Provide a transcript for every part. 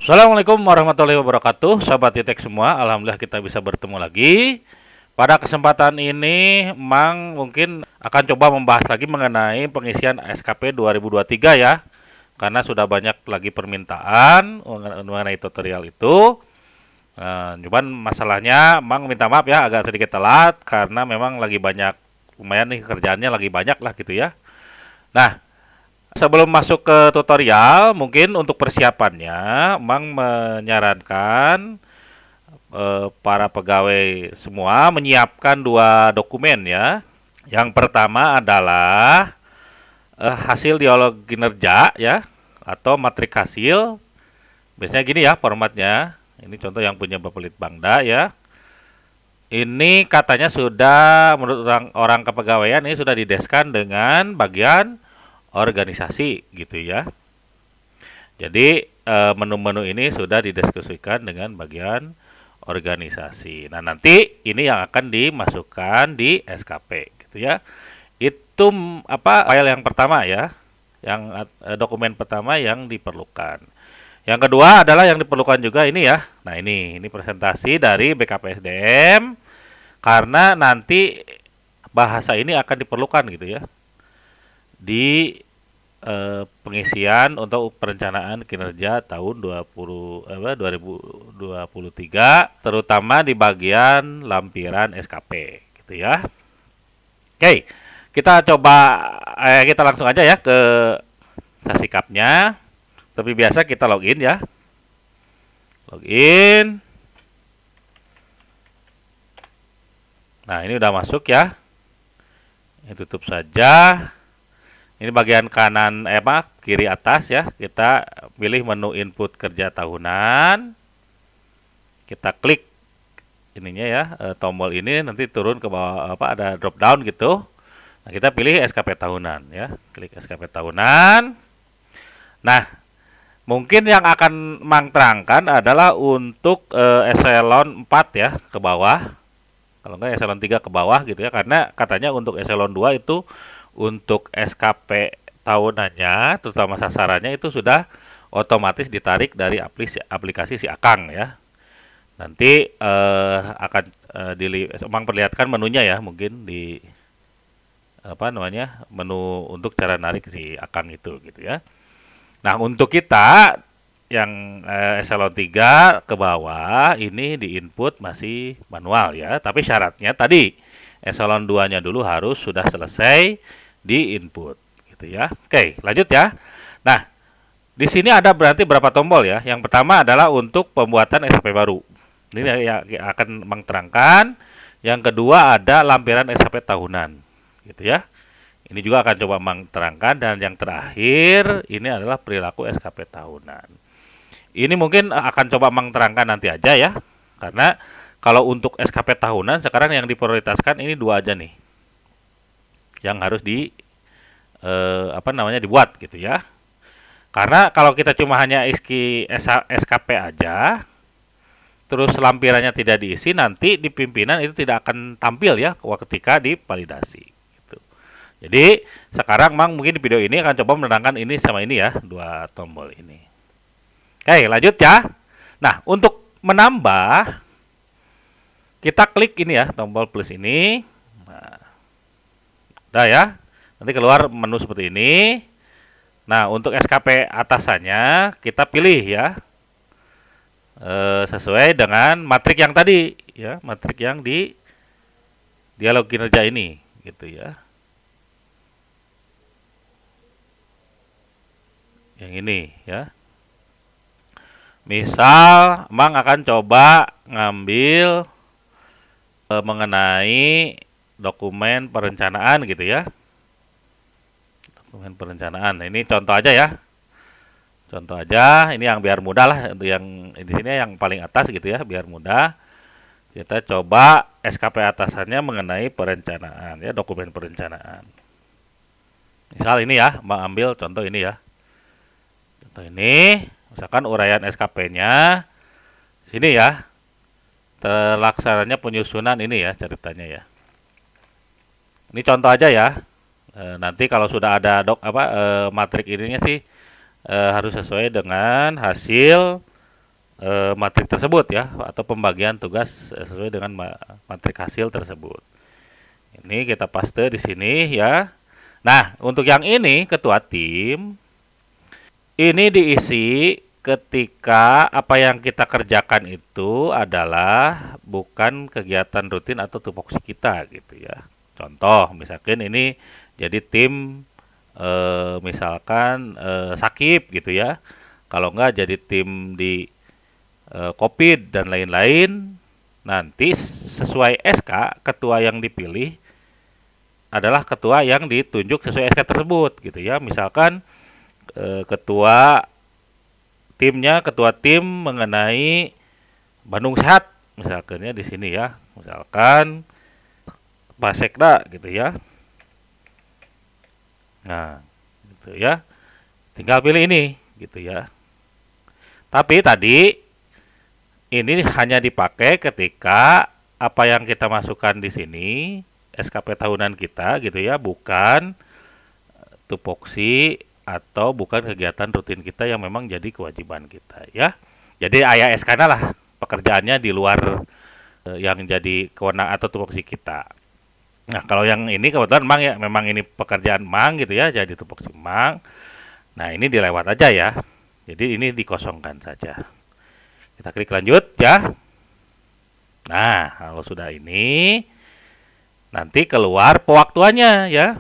Assalamualaikum warahmatullahi wabarakatuh, sahabat Titek semua. Alhamdulillah kita bisa bertemu lagi. Pada kesempatan ini, Mang mungkin akan coba membahas lagi mengenai pengisian SKP 2023 ya. Karena sudah banyak lagi permintaan mengenai tutorial itu. Cuman masalahnya, Mang minta maaf ya agak sedikit telat karena memang lagi banyak, lumayan nih kerjaannya lagi banyak lah gitu ya. Nah, sebelum masuk ke tutorial, mungkin untuk persiapannya, Mang menyarankan para pegawai semua menyiapkan dua dokumen ya. Yang pertama adalah hasil dialog kinerja ya, atau matrik hasil. Biasanya gini ya formatnya. Ini contoh yang punya Bapak Litbangda ya. Ini katanya sudah menurut orang kepegawaian ini sudah dideskan dengan bagian organisasi gitu ya. Jadi menu-menu ini sudah didiskusikan dengan bagian organisasi. Nah, nanti ini yang akan dimasukkan di SKP gitu ya. Itu apa file yang pertama ya. Yang dokumen pertama yang diperlukan. Yang kedua adalah yang diperlukan juga ini ya. Nah, ini presentasi dari BKPSDM karena nanti bahasa ini akan diperlukan gitu ya di pengisian untuk perencanaan kinerja tahun 2023 terutama di bagian lampiran SKP gitu ya. Oke, kita coba kita langsung aja ya ke sasikapnya. Seperti biasa kita login ya. Login. Nah, ini udah masuk ya. Ini tutup saja. Ini bagian kanan kiri atas ya. Kita pilih menu input kerja tahunan. Kita klik ininya ya, tombol ini nanti turun ke bawah ada drop down gitu. Nah, kita pilih SKP tahunan ya. Klik SKP tahunan. Nah, mungkin yang akan Mang terangkan adalah untuk eselon 4 ya ke bawah. Kalau enggak eselon 3 ke bawah gitu ya, karena katanya untuk eselon 2 itu untuk SKP tahunannya, terutama sasarannya itu sudah otomatis ditarik dari aplikasi si Akang ya. Nanti akan memperlihatkan menunya ya, mungkin di menu untuk cara narik si Akang itu gitu ya. Nah, untuk kita yang eselon 3 ke bawah ini di input masih manual ya, tapi syaratnya tadi eselon 2-nya dulu harus sudah selesai di input gitu ya. Oke, lanjut ya. Nah, di sini ada berarti berapa tombol ya? Yang pertama adalah untuk pembuatan SKP baru. Ini yang akan mengterangkan. Yang kedua ada lampiran SKP tahunan. Gitu ya. Ini juga akan coba mengterangkan dan yang terakhir ini adalah perilaku SKP tahunan. Ini mungkin akan coba mengterangkan nanti aja ya. Karena kalau untuk SKP tahunan sekarang yang diprioritaskan ini dua aja nih. Yang harus dibuat gitu ya. Karena kalau kita cuma hanya isi SKP aja, terus lampirannya tidak diisi, nanti di pimpinan itu tidak akan tampil ya ketika divalidasi. Gitu. Jadi sekarang Mang mungkin di video ini akan coba menerangkan ini sama ini ya, dua tombol ini. Oke, lanjut ya. Nah, untuk menambah, kita klik ini ya, tombol plus ini. Nah, udah ya. Nanti keluar menu seperti ini. Nah, untuk SKP atasannya kita pilih ya sesuai dengan matrik yang tadi ya, matrik yang di dialog kinerja ini gitu ya. Yang ini ya. Misal Mang akan coba ngambil mengenai dokumen perencanaan gitu ya. Dokumen perencanaan. Nah, ini contoh aja ya. Contoh aja, ini yang biar mudah lah, yang di sini yang paling atas gitu ya, biar mudah. Kita coba SKP atasannya mengenai perencanaan ya, dokumen perencanaan. Misal ini ya, mengambil contoh ini ya. Contoh ini, misalkan uraian SKP-nya sini ya. Terlaksananya penyusunan ini ya ceritanya ya. Ini contoh aja ya. Nanti kalau sudah ada matrik ininya sih harus sesuai dengan hasil matrik tersebut ya, atau pembagian tugas sesuai dengan matrik hasil tersebut. Ini kita paste di sini ya. Nah, untuk yang ini ketua tim ini diisi ketika apa yang kita kerjakan itu adalah bukan kegiatan rutin atau tupoksi kita gitu ya. Contoh, misalkan ini jadi tim misalkan sakip gitu ya. Kalau enggak jadi tim di COVID dan lain-lain, nanti sesuai SK ketua yang dipilih adalah ketua yang ditunjuk sesuai SK tersebut gitu ya. Misalkan ketua tim mengenai Bandung Sehat misalkan ya di sini ya. Misalkan Pak Sekda gitu ya. Nah, gitu ya. Tinggal pilih ini gitu ya. Tapi tadi ini hanya dipakai ketika apa yang kita masukkan di sini SKP tahunan kita gitu ya, bukan tupoksi atau bukan kegiatan rutin kita yang memang jadi kewajiban kita ya. Jadi ayah SK lah pekerjaannya di luar yang jadi kewenangan atau tupoksi kita. Nah, kalau yang ini kebetulan Mang ya, memang ini pekerjaan Mang gitu ya, jadi tupoksi Mang. Nah, ini dilewat aja ya. Jadi ini dikosongkan saja. Kita klik lanjut ya. Nah, kalau sudah ini nanti keluar pewaktuannya ya.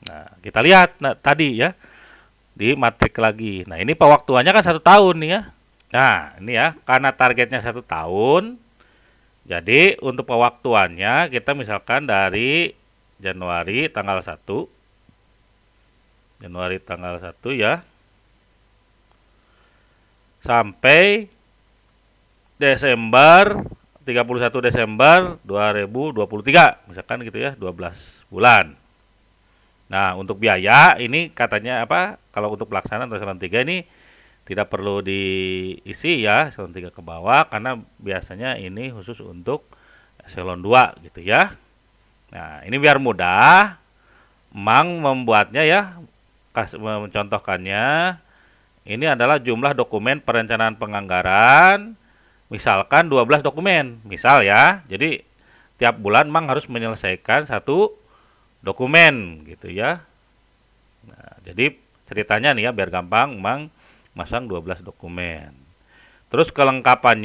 Nah, kita lihat tadi ya di matrik lagi. Nah, ini pewaktuannya kan 1 tahun nih ya. Nah, ini ya karena targetnya 1 tahun. Jadi untuk pewaktuannya kita misalkan dari Januari tanggal 1 ya sampai Desember 31 Desember 2023 misalkan gitu ya, 12 bulan. Nah, untuk biaya ini katanya apa? Kalau untuk pelaksanaan eselon 3 ini tidak perlu diisi ya eselon 3 ke bawah karena biasanya ini khusus untuk eselon 2 gitu ya. Nah, ini biar mudah Mang membuatnya ya, mencontohkannya. Ini adalah jumlah dokumen perencanaan penganggaran. Misalkan 12 dokumen, misal ya. Jadi tiap bulan Mang harus menyelesaikan 1 dokumen gitu ya. Nah, jadi ceritanya nih ya biar gampang Mang masang 12 dokumen. Terus kelengkapan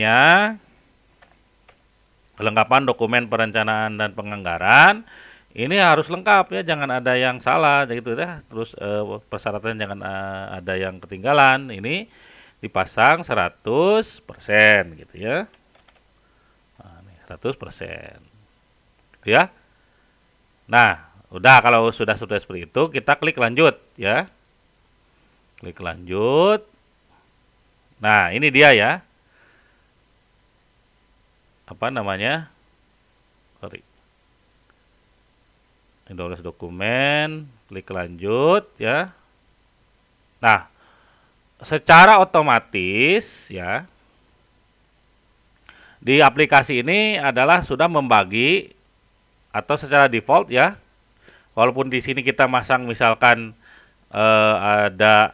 dokumen perencanaan dan penganggaran ini harus lengkap ya, jangan ada yang salah gitu ya. Terus persyaratan jangan ada yang ketinggalan. Ini dipasang 100% gitu ya. Nah, nih 100%. Gitu ya. Nah, udah kalau sudah seperti itu, kita klik lanjut ya. Klik lanjut. Nah, ini dia ya. Apa namanya? Sorry. Ini 12 dokumen, klik lanjut ya. Nah, secara otomatis ya di aplikasi ini adalah sudah membagi atau secara default ya, walaupun di sini kita masang misalkan ada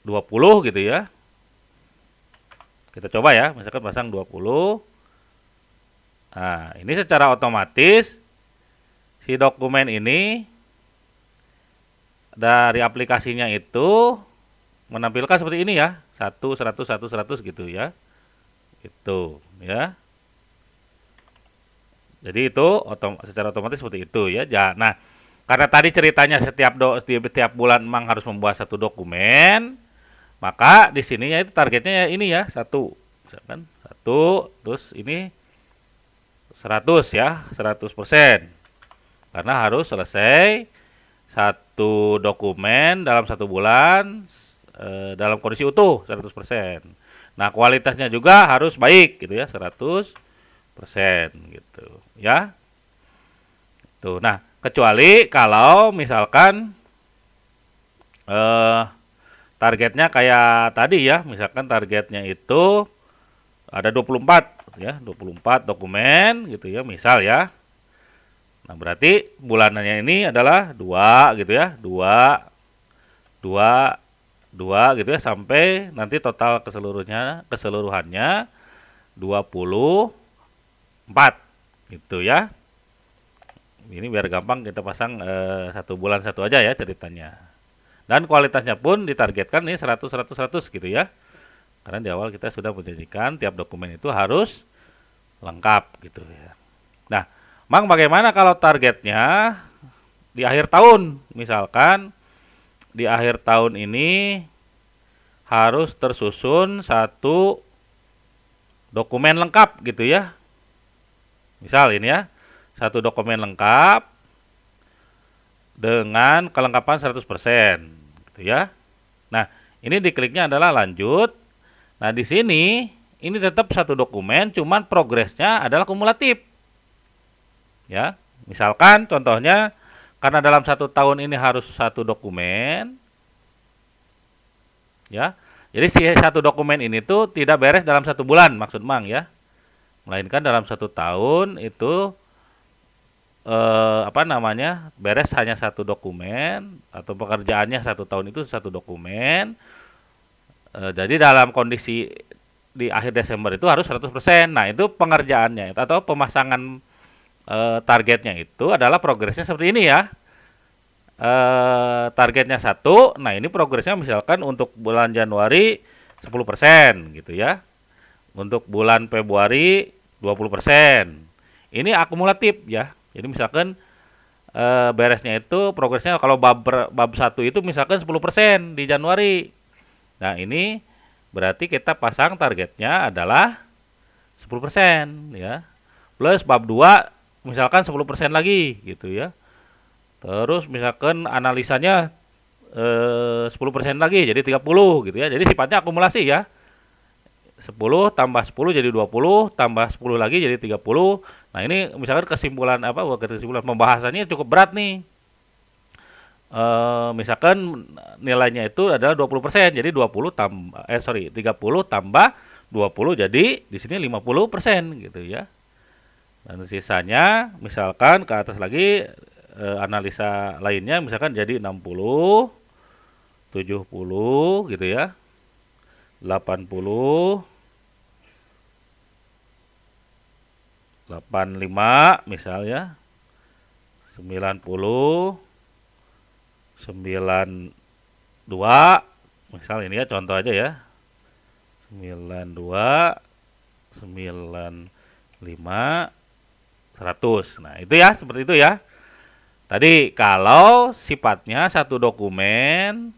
20 gitu ya, kita coba ya, misalkan pasang 20. Nah, ini secara otomatis si dokumen ini dari aplikasinya itu menampilkan seperti ini ya, 1, 100, 100, 100 gitu ya. Itu ya. Jadi itu secara otomatis seperti itu ya. Nah, karena tadi ceritanya setiap bulan Mang harus membuat 1 dokumen, maka di sininya itu targetnya ya ini ya, 1. Misalkan 1, terus ini 100 ya, 100%. Karena harus selesai 1 dokumen dalam 1 bulan dalam kondisi utuh 100%. Nah, kualitasnya juga harus baik gitu ya, 100% gitu ya. Tuh. Nah, kecuali kalau misalkan targetnya kayak tadi ya, misalkan targetnya itu ada 24 ya, 24 dokumen gitu ya, misal ya. Nah, berarti bulanannya ini adalah 2 gitu ya, 2, 2, 2 gitu ya, sampai nanti total keseluruhannya 24 gitu ya. Ini biar gampang kita pasang 1 bulan 1 aja ya ceritanya. Dan kualitasnya pun ditargetkan nih 100 100 100 gitu ya. Karena di awal kita sudah menjanjikan tiap dokumen itu harus lengkap gitu ya. Nah, Mang bagaimana kalau targetnya di akhir tahun? Misalkan di akhir tahun ini harus tersusun satu dokumen lengkap gitu ya. Misal ini ya, satu dokumen lengkap dengan kelengkapan 100% gitu ya. Nah, ini dikliknya adalah lanjut. Nah, di sini ini tetap satu dokumen, cuman progresnya adalah kumulatif. Ya, misalkan contohnya karena dalam 1 tahun ini harus satu dokumen, ya. Jadi si satu dokumen ini tuh tidak beres dalam 1 bulan, maksud Mang ya, melainkan dalam 1 tahun itu beres hanya satu dokumen atau pekerjaannya 1 tahun itu satu dokumen. Jadi dalam kondisi di akhir Desember itu harus 100%. Nah, itu pengerjaannya atau pemasangan targetnya itu adalah progresnya seperti ini ya. Targetnya 1, nah ini progresnya misalkan untuk bulan Januari 10% gitu ya. Untuk bulan Februari 20%. Ini akumulatif ya. Jadi misalkan beresnya itu progresnya kalau bab 1 itu misalkan 10% di Januari. Nah, ini berarti kita pasang targetnya adalah 10% ya. Plus bab 2 misalkan 10% lagi gitu ya. Terus misalkan analisanya 10% lagi jadi 30 gitu ya. Jadi sifatnya akumulasi ya. 10 tambah 10 jadi 20, tambah 10 lagi jadi 30. Nah, ini misalkan kesimpulan pembahasannya cukup berat nih. Misalkan nilainya itu adalah 20%, jadi 30 tambah 20 jadi di sini 50% gitu ya. Dan sisanya misalkan ke atas lagi analisa lainnya misalkan jadi 60, 70 gitu ya. 80, 85 misalnya. 90, 92 misal ini ya contoh aja ya. 92, 95, 100. Nah, itu ya seperti itu ya. Tadi kalau sifatnya satu dokumen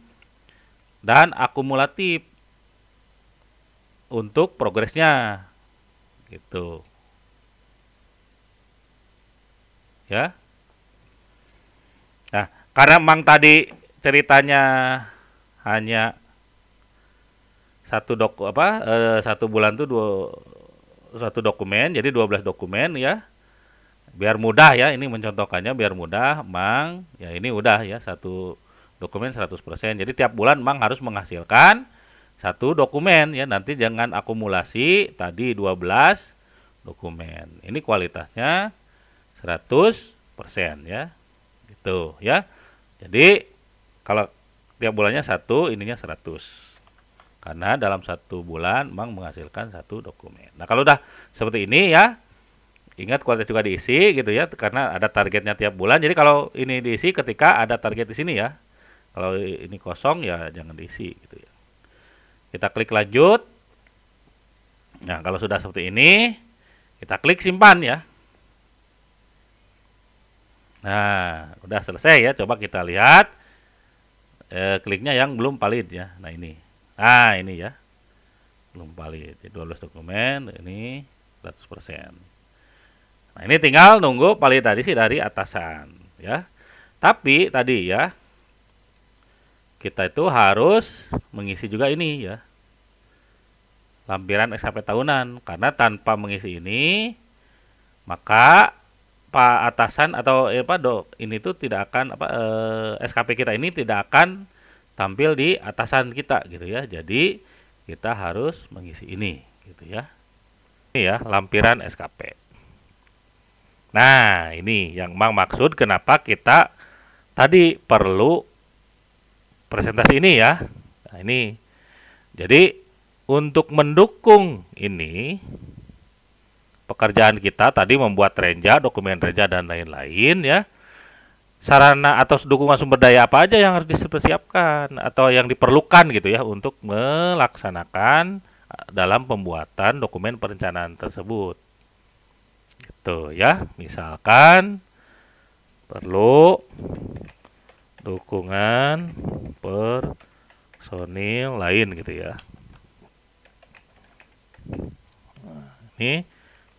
dan akumulatif untuk progresnya gitu. Ya. Nah, karena Mang tadi ceritanya hanya satu bulan tuh satu dokumen, jadi 12 dokumen ya. Biar mudah ya, ini mencontohkannya biar mudah, Mang. Ya ini udah ya, satu dokumen 100%. Jadi tiap bulan Mang harus menghasilkan satu dokumen ya. Nanti jangan akumulasi tadi 12 dokumen. Ini kualitasnya 100% ya. Gitu ya. Jadi kalau tiap bulannya satu, ininya 100. Karena dalam 1 bulan Mang menghasilkan satu dokumen. Nah, kalau udah seperti ini ya, ingat kualitas juga diisi gitu ya, karena ada targetnya tiap bulan. Jadi kalau ini diisi ketika ada target di sini ya. Kalau ini kosong ya jangan diisi gitu ya. Kita klik lanjut. Nah, kalau sudah seperti ini, kita klik simpan ya. Nah, udah selesai ya. Coba kita lihat. Kliknya yang belum valid ya. Nah, ini. Nah, ini ya. Belum valid. 12 dokumen, ini 100%. Nah, ini tinggal nunggu validasi dari atasan ya. Tapi tadi ya, kita itu harus mengisi juga ini ya. Lampiran SKP tahunan, karena tanpa mengisi ini maka Pak atasan atau ini tuh tidak akan SKP kita ini tidak akan tampil di atasan kita gitu ya. Jadi kita harus mengisi ini gitu ya. Ini ya lampiran SKP. Nah, ini yang Mang maksud kenapa kita tadi perlu presentasi ini ya. Nah, ini. Jadi untuk mendukung ini pekerjaan kita tadi membuat renja, dokumen renja dan lain-lain ya. Sarana atau dukungan sumber daya apa aja yang harus dipersiapkan atau yang diperlukan gitu ya untuk melaksanakan dalam pembuatan dokumen perencanaan tersebut. Gitu ya. Misalkan perlu dukungan personil lain gitu ya. Ini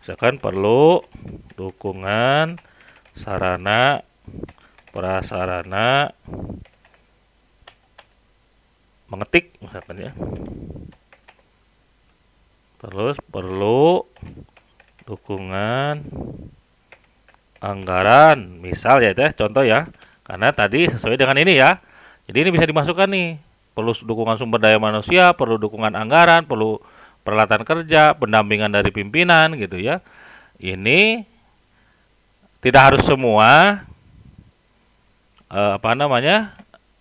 misalkan perlu dukungan sarana prasarana mengetik misalkan ya. Terus perlu dukungan anggaran misal ya teh contoh ya. Karena tadi sesuai dengan ini ya. Jadi ini bisa dimasukkan nih. Perlu dukungan sumber daya manusia, perlu dukungan anggaran, perlu peralatan kerja, pendampingan dari pimpinan gitu ya. Ini tidak harus semua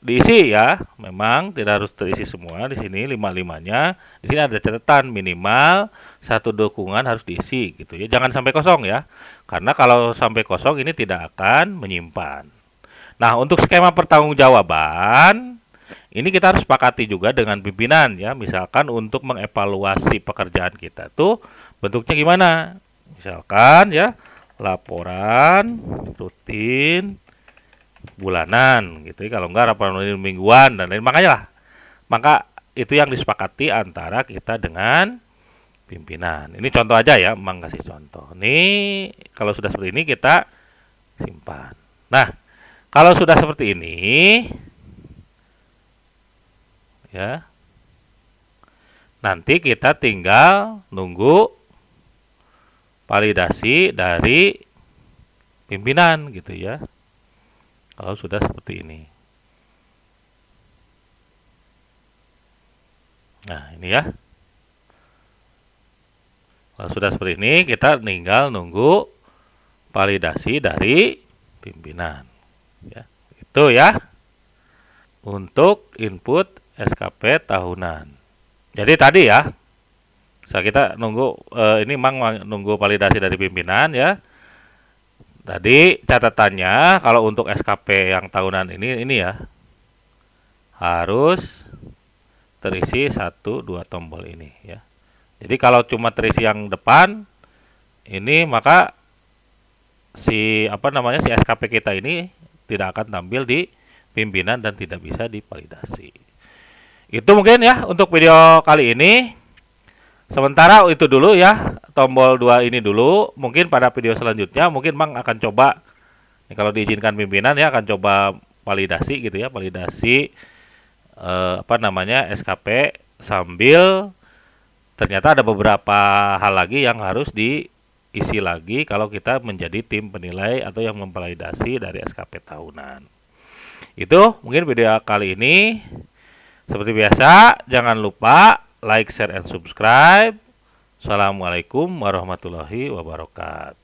diisi ya. Memang tidak harus terisi semua di sini lima-limanya. Di sini ada catatan minimal satu dukungan harus diisi gitu ya. Jangan sampai kosong ya. Karena kalau sampai kosong ini tidak akan menyimpan. Nah, untuk skema pertanggungjawaban ini kita harus sepakati juga dengan pimpinan ya. Misalkan untuk mengevaluasi pekerjaan kita tuh bentuknya gimana? Misalkan ya, laporan rutin bulanan gitu ya. Kalau enggak laporan rutin mingguan dan lain makanya lah. Maka itu yang disepakati antara kita dengan pimpinan. Ini contoh aja ya, Mang kasih contoh. Nih, kalau sudah seperti ini kita simpan. Nah, kalau sudah seperti ini ya, nanti kita tinggal nunggu validasi dari pimpinan gitu ya. Kalau sudah seperti ini. Nah, ini ya. Kalau sudah seperti ini, kita tinggal nunggu validasi dari pimpinan. Ya, itu ya untuk input SKP tahunan. Jadi tadi ya, kita nunggu ini Mang nunggu validasi dari pimpinan ya. Tadi catatannya kalau untuk SKP yang tahunan ini ya harus terisi 1 2 tombol ini ya. Jadi kalau cuma terisi yang depan ini maka si SKP kita ini tidak akan tampil di pimpinan dan tidak bisa divalidasi. Itu mungkin ya untuk video kali ini. Sementara itu dulu ya, tombol 2 ini dulu. Mungkin pada video selanjutnya mungkin Mang akan coba kalau diizinkan pimpinan ya akan coba validasi gitu ya, validasi SKP sambil ternyata ada beberapa hal lagi yang harus diisi lagi kalau kita menjadi tim penilai atau yang memvalidasi dari SKP tahunan. Itu mungkin video kali ini. Seperti biasa, jangan lupa like, share, and subscribe. Assalamualaikum warahmatullahi wabarakatuh.